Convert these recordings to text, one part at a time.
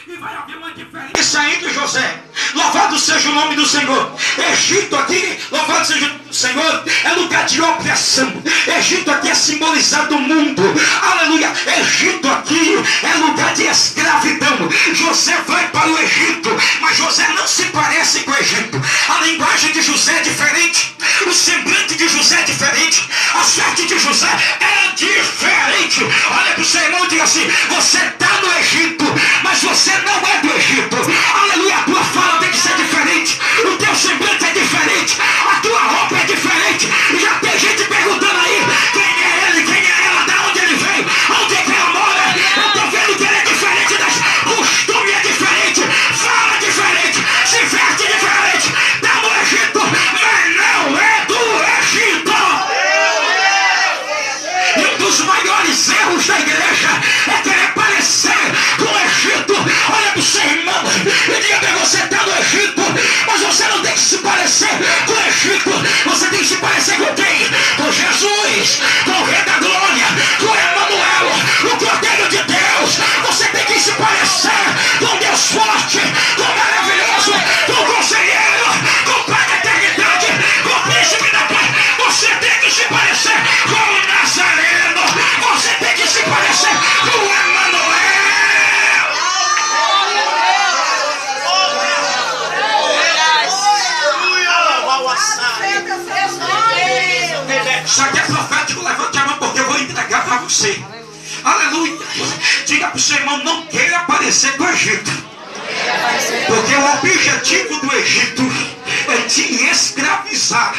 E vai haver uma diferença entre José. Louvado seja o nome do Senhor. Egito aqui, louvado seja o nome do Senhor, é lugar de opressão. Egito aqui é simbolizado o mundo. Aleluia. Egito aqui é lugar de escravidão. José vai para o Egito, mas José não se parece com o Egito. A linguagem de José é diferente. O semblante de José é diferente. A sorte de José é diferente. Olha para o seu irmão e diga assim: você está no Egito, mas você não é do Egito. Aleluia. A tua fala tem que ser diferente. O teu semblante é diferente. A tua roupa é diferente. Já tem gente perguntando aí: quem é ele, quem é ela, da onde ele veio, onde é que ela mora. Eu estou vendo que ele é diferente das costume, é diferente, fala diferente, se veste diferente. Está no Egito, mas não é do Egito. E um dos maiores erros da igreja é querer parecer com o Egito. Olha para o seu irmão e diga para você: está no Egito, mas você não tem que se parecer com o Egito. Você tem que se parecer com quem? Com Jesus, com o Rei da Glória, com Emanuel, o Cordeiro de Deus. Você tem que se parecer com Deus forte, com o maravilhoso, com o conselheiro, com o Pai da eternidade, com o príncipe da paz. Você tem que se parecer com o Nazareno. Você tem que se parecer com o Emanuel. Isso aqui é profético. Levante a mão porque eu vou entregar para você. Aleluia. Diga para o seu irmão: não queira parecer com o Egito, porque o objetivo do Egito é te escravizar,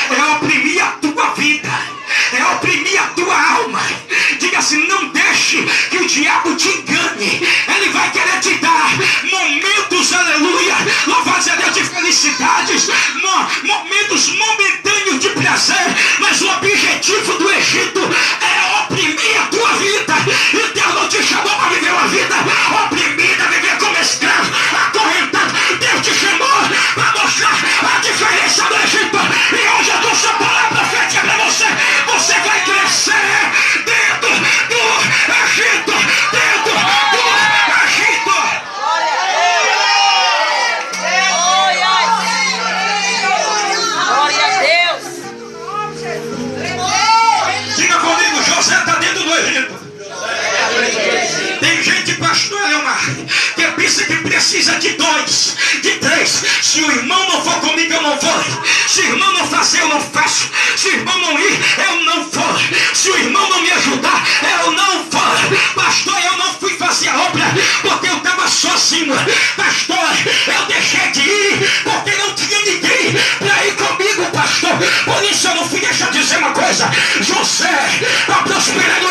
é oprimir a tua vida, é oprimir a tua alma. Diga assim: não deixe que o diabo te engane. Ele vai querer te dar momentos, aleluia, louvado seja Deus, de felicidades, momentos momentâneos de prazer, mas o objetivo do Egito é oprimir a tua vida. E Deus não te chamou para viver uma vida oprimida, viver como escravo, acorrentado. Deus te chamou para mostrar a diferença do Egito. E hoje eu dou essa palavra profética para você. Você vai crescer dentro do Egito, dentro do Egito. Glória a Deus. Diga comigo: José está dentro do Egito. Tem gente, pastor Leomar, que pensa que precisa de 2, de 3. Se o irmão não for comigo, eu não vou. Se o irmão não fazer, eu não faço. Se o irmão não ir, eu não vou. Se o irmão não me ajudar, eu não vou. Pastor, eu não fui fazer a obra porque eu estava sozinho. Pastor, eu deixei de ir porque não tinha ninguém para ir comigo, pastor. Por isso eu não fui. Deixa eu dizer uma coisa: José, para prosperar